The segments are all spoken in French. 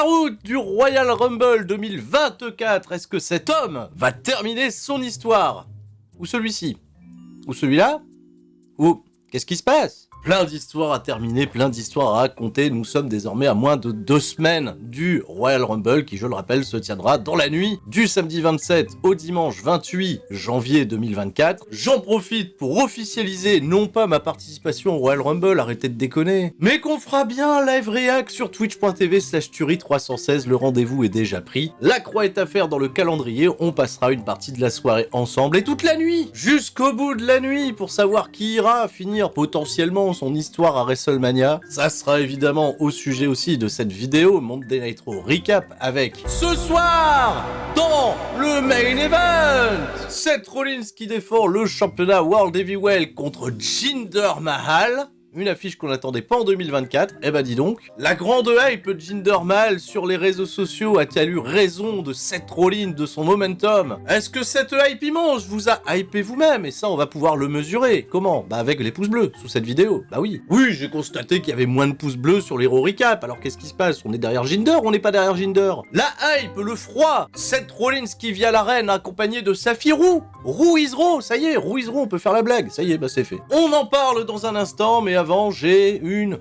la route du Royal Rumble 2024. Est-ce que cet homme va terminer son histoire? Ou celui-ci? Ou celui-là? Ou qu'est-ce qui se passe? Plein d'histoires à terminer, plein d'histoires à raconter. Nous sommes désormais à moins de 2 semaines du Royal Rumble qui, je le rappelle, se tiendra dans la nuit du samedi 27 au dimanche 28 janvier 2024. J'en profite pour officialiser non pas ma participation au Royal Rumble, arrêtez de déconner, mais qu'on fera bien un live réac sur twitch.tv/Turi316. Le rendez-vous est déjà pris. La croix est à faire dans le calendrier. On passera une partie de la soirée ensemble et toute la nuit, jusqu'au bout de la nuit, pour savoir qui ira finir potentiellement son histoire à WrestleMania. Ça sera évidemment au sujet aussi de cette vidéo Monday Nitro Recap avec ce soir dans le main event Seth Rollins qui défend le championnat World Heavyweight contre Jinder Mahal. Une affiche qu'on n'attendait pas en 2024, eh ben dis donc. La grande hype de Jinder Mahal sur les réseaux sociaux a-t-elle eu raison de Seth Rollins, de son momentum? Est-ce que cette hype immense vous a hypé vous-même? Et ça, on va pouvoir le mesurer. Comment? Bah avec les pouces bleus, sous cette vidéo. Bah oui. Oui, j'ai constaté qu'il y avait moins de pouces bleus sur les Raw Recap. Alors qu'est-ce qui se passe? On est derrière Jinder ou on n'est pas derrière Jinder? La hype, le froid. Seth Rollins qui vient à l'arène accompagné de sa fille Roux. Roux is Raw, ça y est, Roux is Raw, on peut faire la blague. Ça y est, bah c'est fait. On en parle dans un instant, mais avant, j'ai une...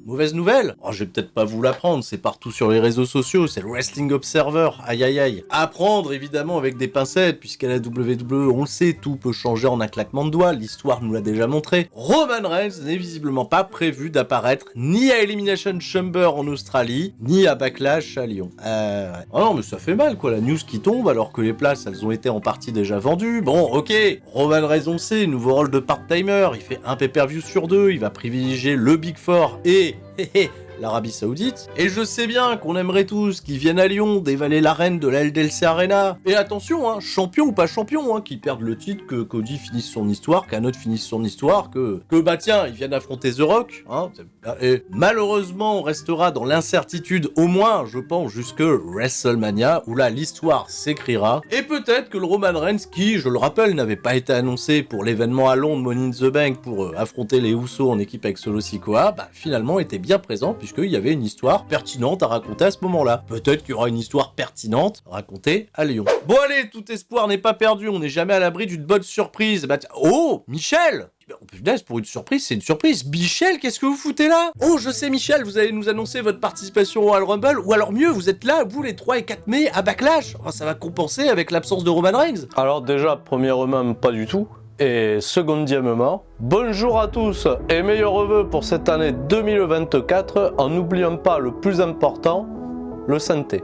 mauvaise nouvelle. Oh, je vais peut-être pas vous l'apprendre, c'est partout sur les réseaux sociaux, c'est le Wrestling Observer, aïe aïe aïe. À prendre évidemment avec des pincettes, puisqu'à la WWE, on le sait, tout peut changer en un claquement de doigts, l'histoire nous l'a déjà montré. Roman Reigns n'est visiblement pas prévu d'apparaître ni à Elimination Chamber en Australie, ni à Backlash à Lyon. Oh non, mais ça fait mal quoi, la news qui tombe alors que les places, elles ont été en partie déjà vendues. Bon, ok, Roman Reigns on sait, nouveau rôle de part-timer, il fait un pay-per-view sur 2, il va privilégier le Big Four et l'Arabie Saoudite. Et je sais bien qu'on aimerait tous qu'ils viennent à Lyon dévaler l'arène de la LDLC Arena. Et attention, hein, champion ou pas champion, hein, qu'ils perdent le titre, que Cody finisse son histoire, qu'un autre finisse son histoire, que bah tiens, ils viennent affronter The Rock. Hein, et malheureusement, on restera dans l'incertitude au moins, je pense, jusque WrestleMania, où là, l'histoire s'écrira. Et peut-être que le Roman Reigns, qui, je le rappelle, n'avait pas été annoncé pour l'événement à Londres Money in the Bank pour affronter les Usos en équipe avec Solo Sikoa, bah finalement était bien présent, puisqu'il y avait une histoire pertinente à raconter à ce moment-là. Peut-être qu'il y aura une histoire pertinente racontée à Lyon. Bon allez, tout espoir n'est pas perdu, on n'est jamais à l'abri d'une bonne surprise. Bah, oh, Michel! Oh punaise, pour une surprise, c'est une surprise. Michel, qu'est-ce que vous foutez là? Oh, je sais Michel, vous allez nous annoncer votre participation au Royal Rumble, ou alors mieux, vous êtes là, vous les 3 et 4 mai, à Backlash. Oh, ça va compenser avec l'absence de Roman Reigns. Alors déjà, premièrement, pas du tout. Et secondièmement, bonjour à tous et meilleurs vœux pour cette année 2024 en n'oubliant pas le plus important, le santé.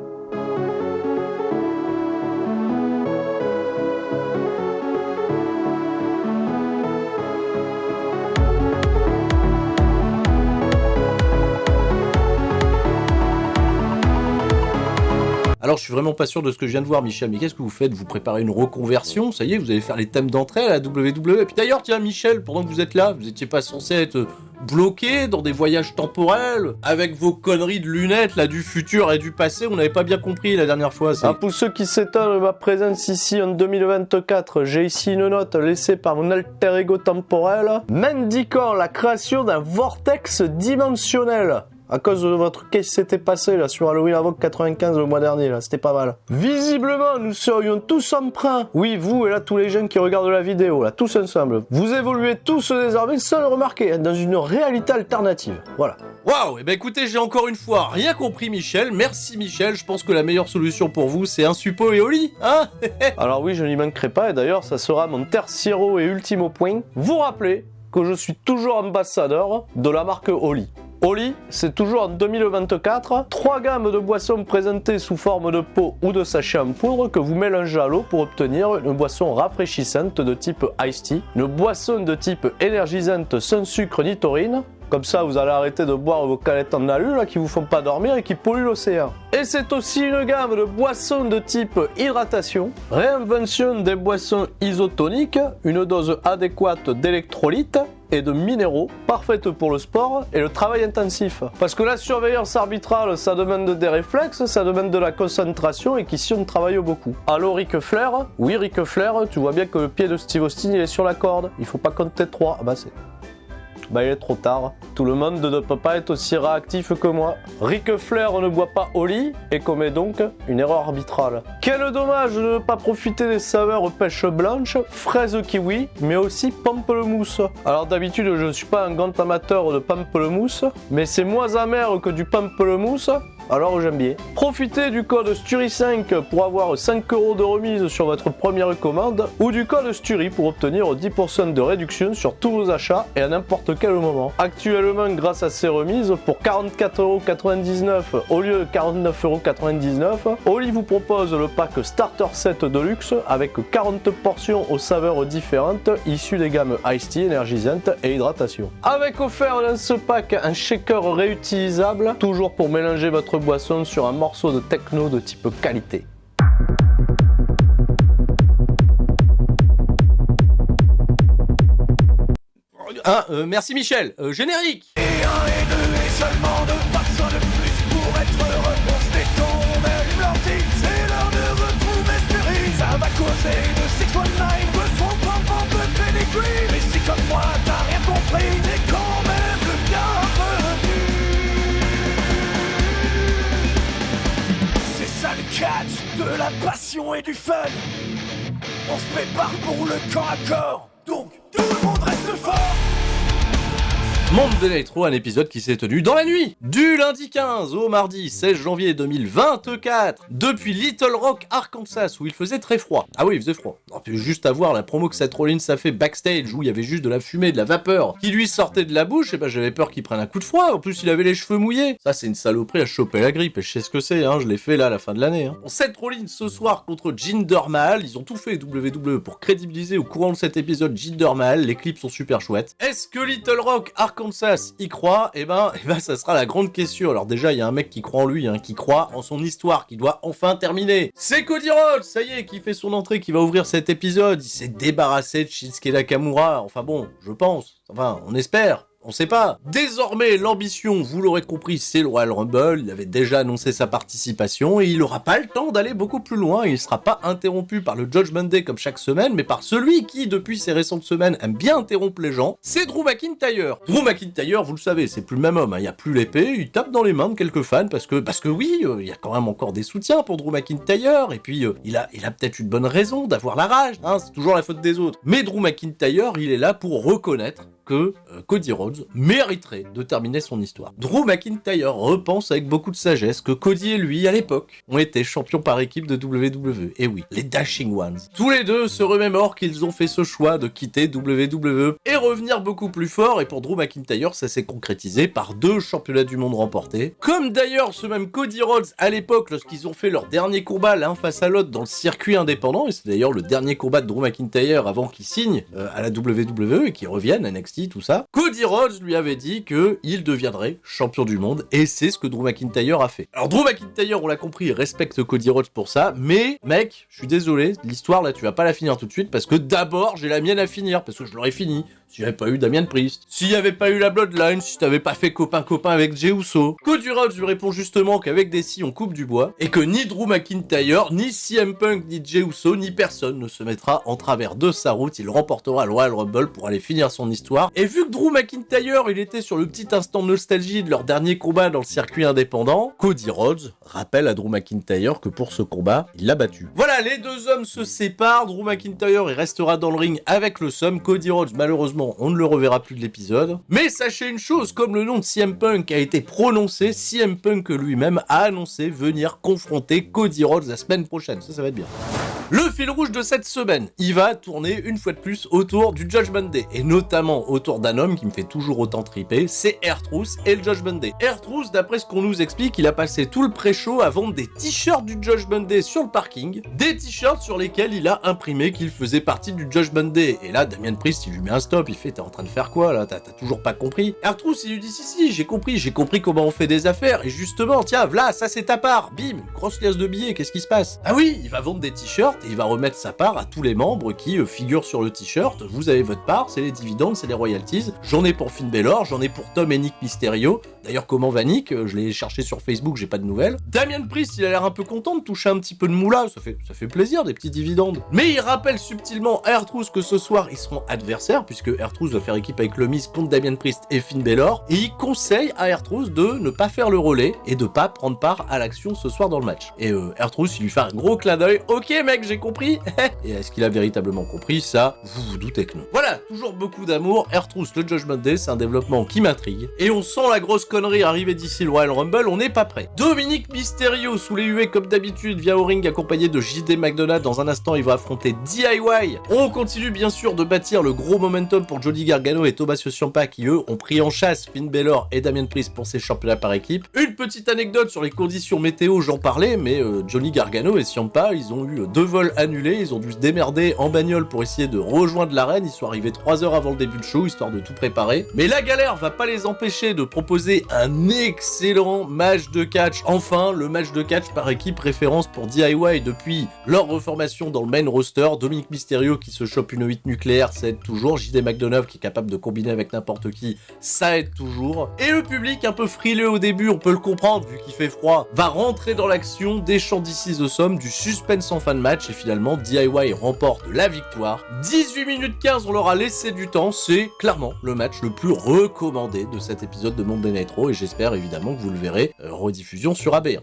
Alors je suis vraiment pas sûr de ce que je viens de voir Michel, mais qu'est-ce que vous faites? Vous préparez une reconversion? Ça y est, vous allez faire les thèmes d'entrée à la WWE? Et puis d'ailleurs, tiens Michel, pendant que vous êtes là, vous étiez pas censé être bloqué dans des voyages temporels avec vos conneries de lunettes là du futur et du passé? On n'avait pas bien compris la dernière fois. Pour ceux qui s'étonnent de ma présence ici en 2024, j'ai ici une note laissée par mon alter ego temporel m'indiquant la création d'un vortex dimensionnel. À cause de votre qu'est-ce qui s'était passé là sur Halloween Havoc 95 le mois dernier là, c'était pas mal. Visiblement, nous serions tous emprunts. Oui, vous et là tous les jeunes qui regardent la vidéo là, tous ensemble. Vous évoluez tous désormais sans le remarquer, dans une réalité alternative. Voilà. Waouh, et ben écoutez, j'ai encore une fois rien compris Michel. Merci Michel, je pense que la meilleure solution pour vous c'est un suppo et au lit, hein? Alors oui, je n'y manquerai pas et d'ailleurs ça sera mon tertiero et ultimo point. Vous rappelez que je suis toujours ambassadeur de la marque Oli. Oli, c'est toujours en 2024, 3 gammes de boissons présentées sous forme de pot ou de sachet en poudre que vous mélangez à l'eau pour obtenir une boisson rafraîchissante de type Ice Tea, une boisson de type énergisante sans sucre ni taurine. Comme ça, vous allez arrêter de boire vos canettes en alu là, qui vous font pas dormir et qui polluent l'océan. Et c'est aussi une gamme de boissons de type hydratation, réinvention des boissons isotoniques, une dose adéquate d'électrolytes et de minéraux, parfaite pour le sport et le travail intensif. Parce que la surveillance arbitrale, ça demande des réflexes, ça demande de la concentration et qu'ici on travaille beaucoup. Allô Ric Flair? Oui Ric Flair, tu vois bien que le pied de Steve Austin il est sur la corde, il faut pas compter 3, ah bah c'est... Bah il est trop tard. Tout le monde ne peut pas être aussi réactif que moi. Ric Flair ne boit pas au lit et commet donc une erreur arbitrale. Quel dommage de ne pas profiter des saveurs pêche blanche, fraise kiwi, mais aussi pamplemousse. Alors d'habitude je ne suis pas un grand amateur de pamplemousse, mais c'est moins amer que du pamplemousse. Alors j'aime bien. Profitez du code STURY5 pour avoir 5 € de remise sur votre première commande ou du code STURY pour obtenir 10% de réduction sur tous vos achats et à n'importe quel moment. Actuellement, grâce à ces remises, pour 44,99 € au lieu de 49,99 €, Oli vous propose le pack Starter Set Deluxe avec 40 portions aux saveurs différentes issues des gammes Iced Tea, énergisante et hydratation. Avec offert dans ce pack un shaker réutilisable, toujours pour mélanger votre boisson sur un morceau de techno de type qualité. Merci Michel. Générique. Et un et deux et seulement deux, pas besoin de plus pour être heureux. On se détend, on allume l'ordi, c'est l'heure de retrouver Spirit. Ça va causer de 619, de son pom de pedigree. Mais si comme moi t'as rien compris, t'es quand même le bienvenu. C'est ça le catch, de la passion et du fun. On se prépare pour le corps à corps, donc tout le monde reste fort. Monday Nitro, un épisode qui s'est tenu dans la nuit, du lundi 15 au mardi 16 janvier 2024, depuis Little Rock, Arkansas, où il faisait très froid. Ah oui, il faisait froid. On peut juste avoir la promo que Seth Rollins a fait backstage, où il y avait juste de la fumée, de la vapeur, qui lui sortait de la bouche, et ben j'avais peur qu'il prenne un coup de froid, en plus il avait les cheveux mouillés. Ça c'est une saloperie à choper la grippe, et je sais ce que c'est, hein, je l'ai fait là à la fin de l'année. Bon, Seth Rollins ce soir contre Jinder Mahal, ils ont tout fait WWE pour crédibiliser au courant de cet épisode Jinder Mahal, les clips sont super chouettes. Est-ce que Little Rock, Arkansas y croit, et ben ça sera la grande question. Alors déjà il y a un mec qui croit en lui, hein, qui croit en son histoire, qui doit enfin terminer. C'est Cody Rhodes, ça y est, qui fait son entrée, qui va ouvrir cet épisode. Il s'est débarrassé de Shinsuke Nakamura, enfin bon, je pense, enfin on espère. On sait pas. Désormais, l'ambition, vous l'aurez compris, c'est le Royal Rumble. Il avait déjà annoncé sa participation et il aura pas le temps d'aller beaucoup plus loin. Il sera pas interrompu par le Judgment Day comme chaque semaine, mais par celui qui, depuis ces récentes semaines, aime bien interrompre les gens. C'est Drew McIntyre. Drew McIntyre, vous le savez, c'est plus le même homme. Hein. Il y a plus l'épée. Il tape dans les mains de quelques fans parce que oui, il y a quand même encore des soutiens pour Drew McIntyre. Et puis, il a peut-être une bonne raison d'avoir la rage. Hein. C'est toujours la faute des autres. Mais Drew McIntyre, il est là pour reconnaître que Cody Rhodes mériterait de terminer son histoire. Drew McIntyre repense avec beaucoup de sagesse que Cody et lui, à l'époque, ont été champions par équipe de WWE. Et oui, les Dashing Ones. Tous les deux se remémorent qu'ils ont fait ce choix de quitter WWE et revenir beaucoup plus fort, et pour Drew McIntyre, ça s'est concrétisé par 2 championnats du monde remportés. Comme d'ailleurs ce même Cody Rhodes à l'époque, lorsqu'ils ont fait leur dernier combat l'un face à l'autre dans le circuit indépendant, et c'est d'ailleurs le dernier combat de Drew McIntyre avant qu'il signe à la WWE et qu'il revienne à NXT, tout ça. Cody Rhodes lui avait dit que il deviendrait champion du monde, et c'est ce que Drew McIntyre a fait. Alors Drew McIntyre, on l'a compris, respecte Cody Rhodes pour ça, mais mec, je suis désolé, l'histoire là tu vas pas la finir tout de suite, parce que d'abord j'ai la mienne à finir, parce que je l'aurais fini s'il n'y avait pas eu Damien Priest, s'il n'y avait pas eu la Bloodline, si t'avais pas fait copain-copain avec Jey Uso. Cody Rhodes lui répond justement qu'avec des scies on coupe du bois, et que ni Drew McIntyre, ni CM Punk, ni Jey Uso, ni personne ne se mettra en travers de sa route. Il remportera le Royal Rumble pour aller finir son histoire. Et vu que Drew McIntyre, il était sur le petit instant de nostalgie de leur dernier combat dans le circuit indépendant, Cody Rhodes rappelle à Drew McIntyre que pour ce combat, il l'a battu. Voilà, les deux hommes se séparent. Drew McIntyre, il restera dans le ring avec le Sum. Cody Rhodes, malheureusement, on ne le reverra plus de l'épisode. Mais sachez une chose, comme le nom de CM Punk a été prononcé, CM Punk lui-même a annoncé venir confronter Cody Rhodes la semaine prochaine. Ça va être bien. Le fil rouge de cette semaine, il va tourner une fois de plus autour du Judgment Day, et notamment autour d'un homme qui me fait toujours autant triper, c'est R-Truth et le Judgment Day. R-Truth, d'après ce qu'on nous explique, il a passé tout le pré-show à vendre des t-shirts du Judgment Day sur le parking, des t-shirts sur lesquels il a imprimé qu'il faisait partie du Judgment Day. Et là, Damien Priest, il lui met un stop, il fait « T'es en train de faire quoi là? T'as toujours pas compris ?» R-Truth, il lui dit « Si, j'ai compris comment on fait des affaires, et justement, tiens, voilà, ça c'est ta part, bim, grosse liasse de billets, qu'est-ce qui se passe ?» Ah oui, il va vendre des t-shirts t-shirt et il va remettre sa part à tous les membres qui figurent sur le t-shirt. Vous avez votre part, c'est les dividendes, c'est les royalties. J'en ai pour Finn Balor, j'en ai pour Tom et Nick Mysterio. D'ailleurs, comment va Nick? Je l'ai cherché sur Facebook, j'ai pas de nouvelles. Damien Priest, il a l'air un peu content de toucher un petit peu de moula, ça fait plaisir, des petits dividendes. Mais il rappelle subtilement à R-Truth que ce soir, ils seront adversaires, puisque R-Truth va faire équipe avec le Miz contre Damien Priest et Finn Balor, et il conseille à R-Truth de ne pas faire le relais et de pas prendre part à l'action ce soir dans le match. Et R-Truth, il lui fait un gros clin d'œil. Ok mec, j'ai compris. Et est-ce qu'il a véritablement compris? Ça, vous vous doutez que non. Voilà, toujours beaucoup d'amour. R-Truth, le Judgment Day, c'est un développement qui m'intrigue. Et on sent la grosse connerie arriver d'ici le Royal Rumble, on n'est pas prêt. Dominic Mysterio, sous les huées comme d'habitude, vient au ring accompagné de JD McDonagh. Dans un instant, il va affronter DIY. On continue bien sûr de bâtir le gros momentum pour Johnny Gargano et Tommaso Ciampa qui, eux, ont pris en chasse Finn Balor et Damien Priest pour ces championnats par équipe. Une petite anecdote sur les conditions météo, j'en parlais, mais Johnny Gargano et Ciampa, ils ont eu 2 vols annulés, ils ont dû se démerder en bagnole pour essayer de rejoindre l'arène, ils sont arrivés 3 heures avant le début du show, histoire de tout préparer. Mais la galère va pas les empêcher de proposer un excellent match de catch. Enfin, le match de catch par équipe référence pour DIY depuis leur reformation dans le main roster. Dominic Mysterio qui se chope une 8 nucléaire, ça aide toujours. JD McDonagh qui est capable de combiner avec n'importe qui, ça aide toujours. Et le public un peu frileux au début, on peut le comprendre vu qu'il fait froid, va rentrer dans l'action, des chants d'ici au somme, du suspense en fin de match et finalement DIY remporte la victoire. 18 minutes 15, on leur a laissé du temps, c'est clairement le match le plus recommandé de cet épisode de Monday Night Raw et j'espère évidemment que vous le verrez rediffusion sur AB1.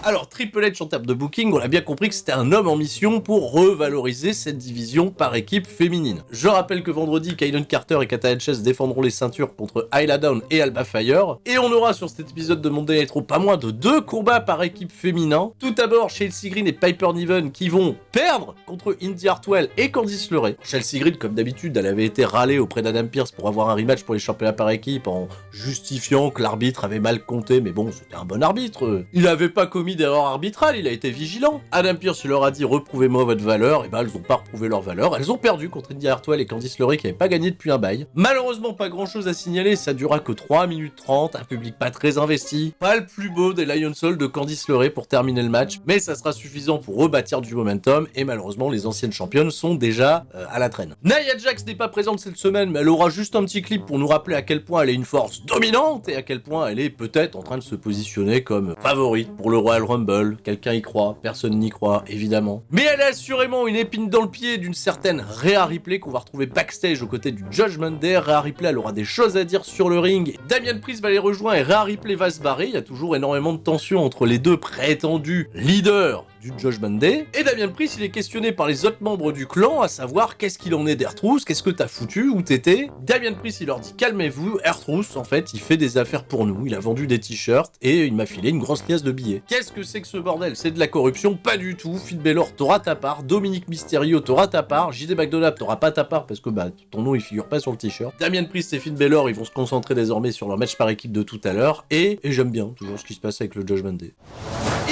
Alors, Triple H en termes de booking, on a bien compris que c'était un homme en mission pour revaloriser cette division par équipe féminine. Je rappelle que vendredi, Kaylin Carter et Kata Hentges défendront les ceintures contre Isla Dawn et Alba Fire. Et on aura sur cet épisode de Monday Night Raw pas moins de 2 combats par équipe féminin. Tout d'abord, Chelsea Green et Piper Niven qui vont perdre contre Indy Hartwell et Candice LeRae. Chelsea Green, comme d'habitude, elle avait été râlée auprès d'Adam Pearce pour avoir un rematch pour les championnats par équipe en justifiant que l'arbitre avait mal compté, mais bon, c'était un bon arbitre. Il avait pas commis d'erreur arbitrale, il a été vigilant. Adam Pearce leur a dit reprouvez-moi votre valeur, et ben elles ont pas reprouvé leur valeur, elles ont perdu contre Indy Hartwell et Candice LeRae qui n'avaient pas gagné depuis un bail. Malheureusement pas grand chose à signaler, ça durera que 3 minutes 30, un public pas très investi, pas le plus beau des Lionsault de Candice LeRae pour terminer le match, mais ça sera suffisant pour rebâtir du momentum, et malheureusement les anciennes championnes sont déjà à la traîne. Nia Jax n'est pas présente cette semaine, mais elle aura juste un petit clip pour nous rappeler à quel point elle est une force dominante, et à quel point elle est peut-être en train de se positionner comme favorite pour le Royal Rumble. Quelqu'un y croit, personne n'y croit, évidemment. Mais elle a assurément une épine dans le pied d'une certaine Rhea Ripley qu'on va retrouver backstage aux côtés du Judgment Day. Rhea Ripley, elle aura des choses à dire sur le ring. Damien Priest va les rejoindre et Rhea Ripley va se barrer. Il y a toujours énormément de tension entre les deux prétendus leaders du Judgment Day. Et Damien Priest, il est questionné par les autres membres du clan, à savoir qu'est-ce qu'il en est d'R-Truth, qu'est-ce que t'as foutu, où t'étais. Damien Priest, il leur dit calmez-vous, R-Truth, en fait, il fait des affaires pour nous, il a vendu des t-shirts et il m'a filé une grosse liasse de billets. Qu'est-ce que c'est que ce bordel? C'est de la corruption? Pas du tout. Finn Balor, t'auras ta part. Dominic Mysterio, t'auras ta part. JD McDonagh, t'auras pas ta part parce que ton nom il figure pas sur le t-shirt. Damien Priest et Finn Balor, ils vont se concentrer désormais sur leur match par équipe de tout à l'heure et j'aime bien toujours ce qui se passe avec le Judgment Day.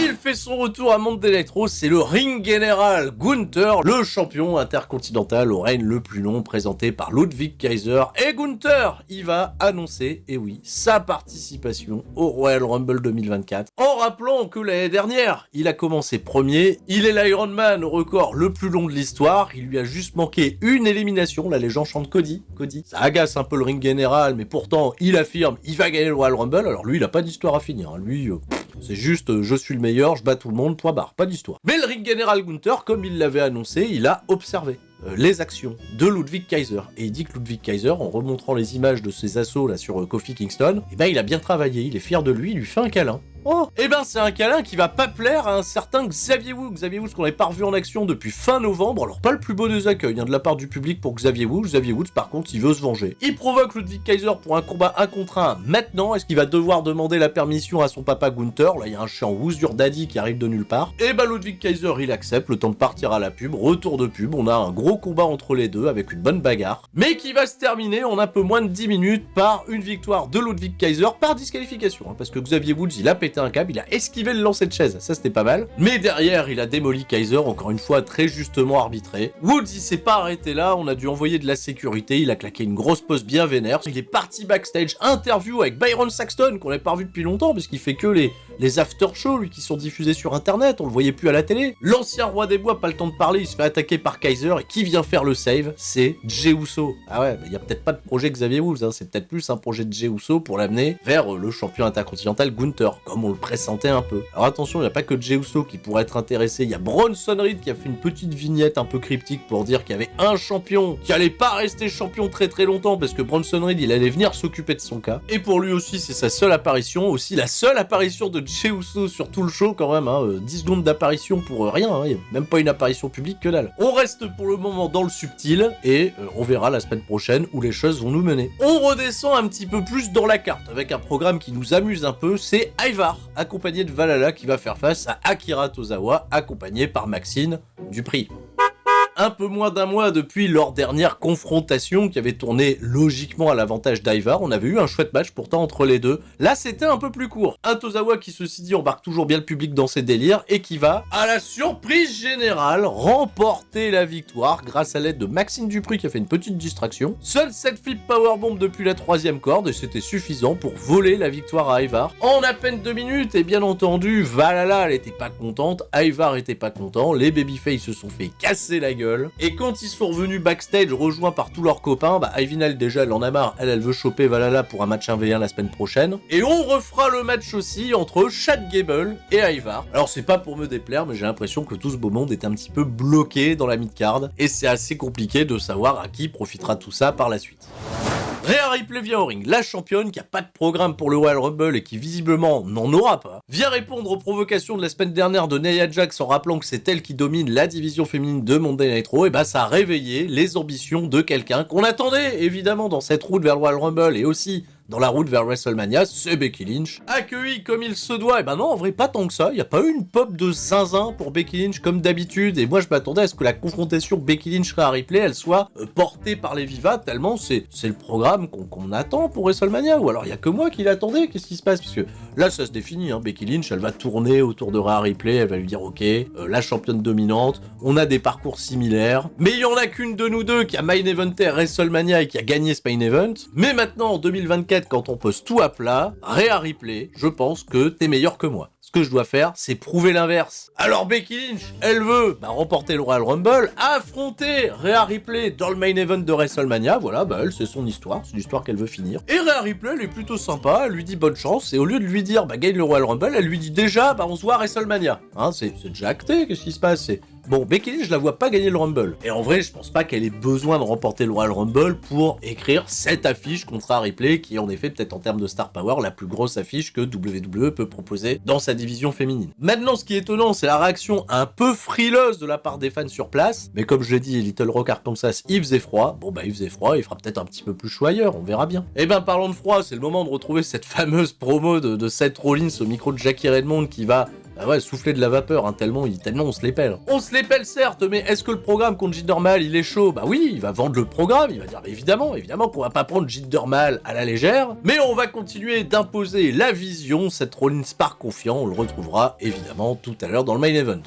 Il fait son retour à Monday Night Raw, c'est le ring général Gunther, le champion intercontinental au règne le plus long, présenté par Ludwig Kaiser. Et Gunther, il va annoncer, et oui, sa participation au Royal Rumble 2024, en rappelant que l'année dernière, il a commencé premier, il est l'Iron Man au record le plus long de l'histoire, il lui a juste manqué une élimination, là les gens chantent Cody, ça agace un peu le ring général, mais pourtant, il affirme, il va gagner le Royal Rumble, alors lui, il a pas d'histoire à finir, hein. Lui... c'est juste, je suis le meilleur, je bats tout le monde, point barre, pas d'histoire. Mais le ring général Gunther, comme il l'avait annoncé, il a observé les actions de Ludwig Kaiser. Et il dit que Ludwig Kaiser, en remontrant les images de ses assauts là sur Kofi Kingston, eh ben il a bien travaillé, il est fier de lui, il lui fait un câlin. Oh, eh ben c'est un câlin qui va pas plaire à un certain Xavier Woods. Xavier Woods qu'on n'avait pas revu en action depuis fin novembre, alors pas le plus beau des accueils hein, de la part du public pour Xavier Woods. Xavier Woods par contre il veut se venger. Il provoque Ludwig Kaiser pour un combat 1 contre 1 maintenant. Est-ce qu'il va devoir demander la permission à son papa Gunther? Là il y a un chien Who's Your Daddy qui arrive de nulle part. Et ben Ludwig Kaiser il accepte, le temps de partir à la pub, retour de pub, on a un gros combat entre les deux avec une bonne bagarre, mais qui va se terminer en un peu moins de 10 minutes par une victoire de Ludwig Kaiser par disqualification, hein, parce que Xavier Woods il a pété un câble, il a esquivé le lancer de chaise, ça c'était pas mal, mais derrière il a démoli Kaiser, encore une fois très justement arbitré. Woods il s'est pas arrêté là, on a dû envoyer de la sécurité, il a claqué une grosse pause bien vénère, il est parti backstage, interview avec Byron Saxton qu'on n'avait pas revu depuis longtemps parce qu'il fait que Les after-shows, lui, qui sont diffusés sur internet, on le voyait plus à la télé. L'ancien roi des bois, pas le temps de parler, il se fait attaquer par Kaiser, et qui vient faire le save? C'est Jey Uso. Ah ouais, il y a peut-être pas de projet Xavier Woods, hein. C'est peut-être plus un projet de Jey Uso pour l'amener vers le champion intercontinental Gunther, comme on le pressentait un peu. Alors attention, il n'y a pas que Jey Uso qui pourrait être intéressé, il y a Bronson Reed qui a fait une petite vignette un peu cryptique pour dire qu'il y avait un champion qui allait pas rester champion très très longtemps parce que Bronson Reed il allait venir s'occuper de son cas. Et pour lui aussi c'est sa seule apparition, aussi la seule apparition de Jey Uso sur tout le show quand même, hein. 10 secondes d'apparition pour rien, hein. Même pas une apparition publique que dalle. On reste pour le moment dans le subtil et on verra la semaine prochaine où les choses vont nous mener. On redescend un petit peu plus dans la carte avec un programme qui nous amuse un peu, c'est Ivar, accompagné de Valhalla qui va faire face à Akira Tozawa, accompagné par Maxine Dupri. Un peu moins d'un mois depuis leur dernière confrontation qui avait tourné logiquement à l'avantage d'Ivar, on avait eu un chouette match pourtant entre les deux. Là c'était un peu plus court. Un Tozawa qui ceci dit embarque toujours bien le public dans ses délires et qui va, à la surprise générale, remporter la victoire grâce à l'aide de Maxine Dupri qui a fait une petite distraction. Seul 7 flip powerbomb depuis la 3e corde et c'était suffisant pour voler la victoire à Ivar. En à peine 2 minutes et bien entendu, Valhalla elle était pas contente, Ivar était pas content, les babyface se sont fait casser la gueule. Et quand ils sont revenus backstage rejoints par tous leurs copains, Ivinal déjà elle en a marre, elle veut choper Valhalla pour un match 1v1 la semaine prochaine. Et on refera le match aussi entre Chad Gable et Ivar. Alors c'est pas pour me déplaire mais j'ai l'impression que tout ce beau monde est un petit peu bloqué dans la mid-card et c'est assez compliqué de savoir à qui profitera tout ça par la suite. Rhea Ripley vient au ring, la championne qui a pas de programme pour le Royal Rumble et qui visiblement n'en aura pas, vient répondre aux provocations de la semaine dernière de Nia Jax en rappelant que c'est elle qui domine la division féminine de Monday Night Raw, et ça a réveillé les ambitions de quelqu'un qu'on attendait évidemment dans cette route vers le Royal Rumble et aussi dans la route vers WrestleMania, c'est Becky Lynch. Accueillie comme il se doit, et non, en vrai, pas tant que ça. Il y a pas eu une pop de zinzin pour Becky Lynch comme d'habitude. Et moi, je m'attendais à ce que la confrontation Becky Lynch-Rhea Ripley, elle soit portée par les Viva, tellement c'est le programme qu'on attend pour WrestleMania. Ou alors, il y a que moi qui l'attendais. Qu'est-ce qui se passe? Parce que là, ça se définit. Hein. Becky Lynch, elle va tourner autour de Rhea Ripley. Elle va lui dire, ok, la championne dominante. On a des parcours similaires. Mais il y en a qu'une de nous deux qui a main eventé à WrestleMania et qui a gagné ce main event. Mais maintenant, en 2024, quand on pose tout à plat, Rhea Ripley, je pense que t'es meilleur que moi. Ce que je dois faire, c'est prouver l'inverse. Alors Becky Lynch, elle veut remporter le Royal Rumble, affronter Rhea Ripley dans le main event de WrestleMania. Voilà, elle, c'est son histoire, c'est l'histoire qu'elle veut finir. Et Rhea Ripley, elle est plutôt sympa, elle lui dit bonne chance, et au lieu de lui dire gagne le Royal Rumble, elle lui dit déjà on se voit à WrestleMania. Hein, c'est déjà acté, qu'est-ce qui se passe? Bon, Becky Lynch, je la vois pas gagner le Rumble. Et en vrai, je pense pas qu'elle ait besoin de remporter le Royal Rumble pour écrire cette affiche contre Rhea Ripley, qui est en effet peut-être en termes de star power la plus grosse affiche que WWE peut proposer dans sa division féminine. Maintenant, ce qui est étonnant, c'est la réaction un peu frileuse de la part des fans sur place. Mais comme je l'ai dit, Little Rock Arkansas, il faisait froid. Bon, il faisait froid, il fera peut-être un petit peu plus chaud ailleurs, on verra bien. Et parlons de froid, c'est le moment de retrouver cette fameuse promo de Seth Rollins au micro de Jackie Redmond qui va souffler de la vapeur, tellement on se les pèle. On se les pèle certes, mais est-ce que le programme contre Jinder Mahal, il est chaud? Oui, il va vendre le programme, il va dire évidemment qu'on va pas prendre Jinder Mahal à la légère, mais on va continuer d'imposer la vision, cette Rollins par confiant, on le retrouvera évidemment tout à l'heure dans le main event.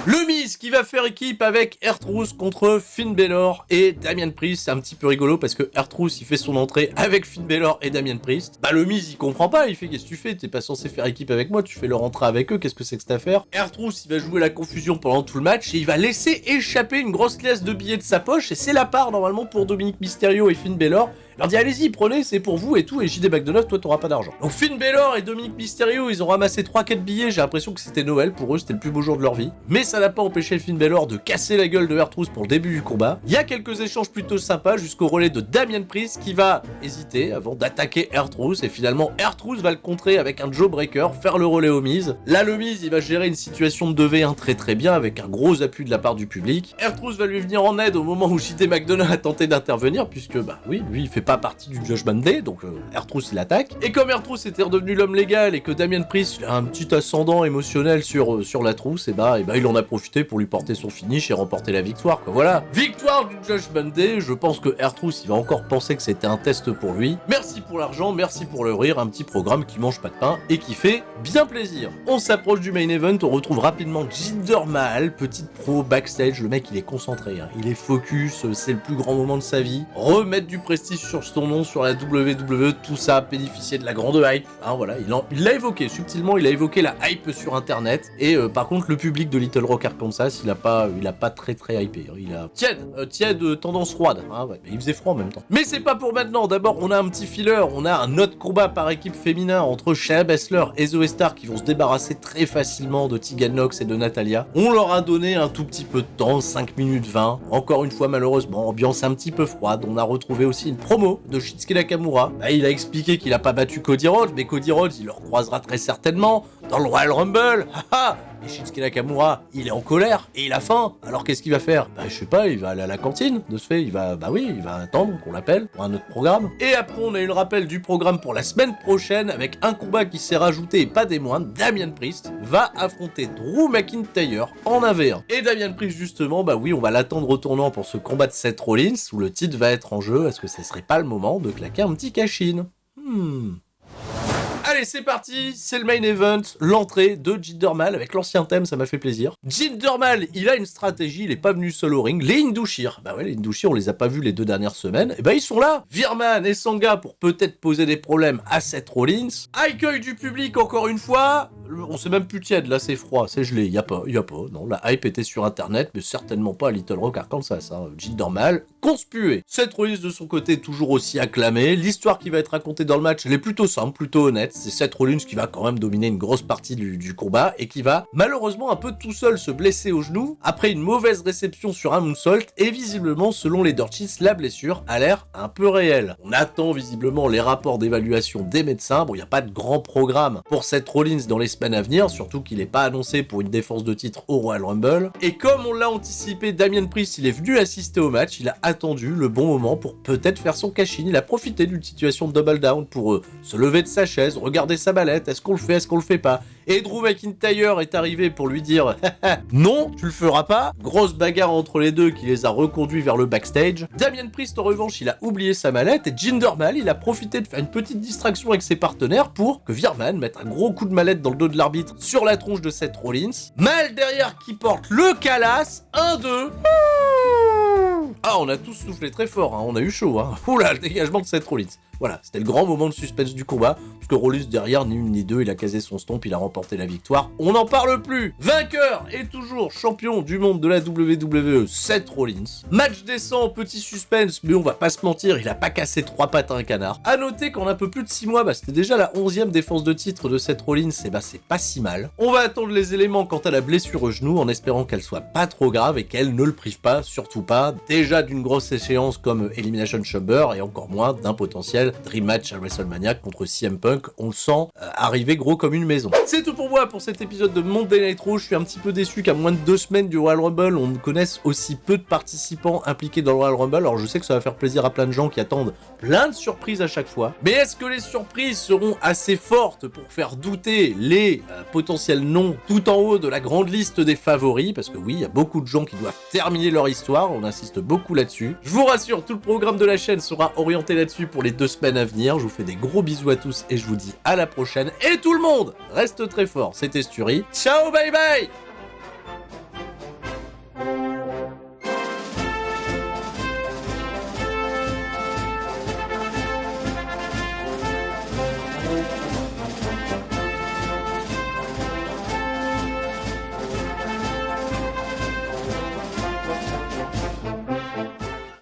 Le Miz qui va faire équipe avec R-Truth contre Finn Balor et Damian Priest. C'est un petit peu rigolo parce que R-Truth il fait son entrée avec Finn Balor et Damian Priest. Le Miz il comprend pas, il fait qu'est-ce que tu fais? T'es pas censé faire équipe avec moi, tu fais leur entrée avec eux, qu'est-ce que c'est que cette affaire? R-Truth il va jouer la confusion pendant tout le match et il va laisser échapper une grosse liasse de billets de sa poche et c'est la part normalement pour Dominic Mysterio et Finn Balor. Il leur dit allez-y, prenez, c'est pour vous et tout, et JD McDonough, toi t'auras pas d'argent. Donc Finn Balor et Dominic Mysterio, ils ont ramassé 3-4 billets, j'ai l'impression que c'était Noël, pour eux c'était le plus beau jour de leur vie. Mais ça n'a pas empêché Finn Balor de casser la gueule de R-Truth pour le début du combat. Il y a quelques échanges plutôt sympas jusqu'au relais de Damian Priest qui va hésiter avant d'attaquer R-Truth, et finalement R-Truth va le contrer avec un Jawbreaker, faire le relais au Miz. Là le Miz il va gérer une situation de 2v1 très bien avec un gros appui de la part du public. R-Truth va lui venir en aide au moment où JD McDonough a tenté d'intervenir puisque oui, lui il fait pas partie du Judgment Day, donc R-Truth il attaque. Et comme R-Truth était redevenu l'homme légal et que Damian Priest il a un petit ascendant émotionnel sur la trousse, et il en a profité pour lui porter son finish et remporter la victoire, quoi. Voilà, victoire du Judgment Day. Je pense que R-Truth il va encore penser que c'était un test pour lui. Merci pour l'argent, merci pour le rire, un petit programme qui mange pas de pain et qui fait bien plaisir. On s'approche du main event, on retrouve rapidement Jinder Mahal, petite pro backstage, le mec il est concentré, hein. Il est focus, c'est le plus grand moment de sa vie. Remettre du prestige sur sur son nom sur la WWE, tout ça bénéficiait de la grande hype. Hein, voilà, il l'a évoqué subtilement, il a évoqué la hype sur internet. Et par contre, le public de Little Rock Arkansas, il a pas très hypé. Il a tiède, tendance froide. Hein, ouais, mais il faisait froid en même temps. Mais c'est pas pour maintenant. D'abord, on a un petit filler, on a un autre combat par équipe féminin entre Shayna Baszler et Zoe Stark qui vont se débarrasser très facilement de Tegan Nox et de Natalya. On leur a donné un tout petit peu de temps, 5 minutes 20. Encore une fois, malheureusement, ambiance un petit peu froide. On a retrouvé aussi une promo de Shinsuke Nakamura. Bah, il a expliqué qu'il a pas battu Cody Rhodes, mais Cody Rhodes, il le recroisera très certainement dans le Royal Rumble. Haha. Et Shinsuke Nakamura, il est en colère et il a faim. Alors qu'est-ce qu'il va faire? Bah je sais pas, il va aller à la cantine. De ce fait, il va attendre qu'on l'appelle pour un autre programme. Et après, on a eu le rappel du programme pour la semaine prochaine avec un combat qui s'est rajouté et pas des moindres. Damian Priest va affronter Drew McIntyre en 1v1. Et Damian Priest justement, bah oui, on va l'attendre au tournant pour ce combat de Seth Rollins où le titre va être en jeu. Est-ce que ce serait pas le moment de claquer un petit cash-in? Allez, c'est parti, c'est le main event, l'entrée de Jinder Mahal avec l'ancien thème, ça m'a fait plaisir. Jinder Mahal, il a une stratégie, il est pas venu seul au ring. Les Indushir, bah ouais, les Indushir, on les a pas vus les 2 dernières semaines, et bah ils sont là. Virman et Sanga pour peut-être poser des problèmes à Seth Rollins. Accueil du public encore une fois. On sait même plus tiède, là c'est froid, c'est gelé, y a pas, non, la hype était sur internet, mais certainement pas à Little Rock Arkansas, hein. Jinder Mahal, conspué. Seth Rollins de son côté, toujours aussi acclamé. L'histoire qui va être racontée dans le match, elle est plutôt simple, plutôt honnête. C'est Seth Rollins qui va quand même dominer une grosse partie du combat et qui va malheureusement un peu tout seul se blesser au genou après une mauvaise réception sur un moonsault et visiblement selon les Dirt Sheets la blessure a l'air un peu réelle. On attend visiblement les rapports d'évaluation des médecins. Bon, il n'y a pas de grand programme pour Seth Rollins dans les semaines à venir, surtout qu'il n'est pas annoncé pour une défense de titre au Royal Rumble. Et comme on l'a anticipé, Damian Priest il est venu assister au match, il a attendu le bon moment pour peut-être faire son cash-in, il a profité d'une situation de double down pour se lever de sa chaise, regarder sa mallette, est-ce qu'on le fait, est-ce qu'on le fait pas? Et Drew McIntyre est arrivé pour lui dire non, tu le feras pas. Grosse bagarre entre les deux qui les a reconduits vers le backstage. Damian Priest en revanche, il a oublié sa mallette et Jinder Mahal, il a profité de faire une petite distraction avec ses partenaires pour que Virman mette un gros coup de mallette dans le dos de l'arbitre sur la tronche de Seth Rollins. Mahal derrière qui porte le Calas. 1-2. Ah, on a tous soufflé très fort, hein. On a eu chaud, hein. Oula, le dégagement de Seth Rollins. Voilà, c'était le grand moment de suspense du combat, puisque Rollins derrière, ni une ni deux, il a casé son stomp, il a remporté la victoire. On n'en parle plus. Vainqueur et toujours champion du monde de la WWE, Seth Rollins. Match décent, petit suspense, mais on va pas se mentir, il a pas cassé 3 pattes à un canard. À noter qu'en un peu plus de 6 mois, c'était déjà la 11e défense de titre de Seth Rollins, et c'est pas si mal. On va attendre les éléments quant à la blessure au genou, en espérant qu'elle soit pas trop grave et qu'elle ne le prive pas, surtout pas, déjà d'une grosse échéance comme Elimination Chamber, et encore moins d'un potentiel Dream Match à WrestleMania contre CM Punk. On le sent arriver gros comme une maison. C'est tout pour moi pour cet épisode de Monday Night Raw. Je suis un petit peu déçu qu'à moins de 2 semaines du Royal Rumble, on ne connaisse aussi peu de participants impliqués dans le Royal Rumble. Alors je sais que ça va faire plaisir à plein de gens qui attendent plein de surprises à chaque fois. Mais est-ce que les surprises seront assez fortes pour faire douter les potentiels noms tout en haut de la grande liste des favoris? Parce que oui, il y a beaucoup de gens qui doivent terminer leur histoire. On insiste beaucoup là-dessus. Je vous rassure, tout le programme de la chaîne sera orienté là-dessus pour les 2 semaines à venir. Je vous fais des gros bisous à tous et je vous dis à la prochaine. Et tout le monde, reste très fort. C'était Sturi. Ciao, bye bye!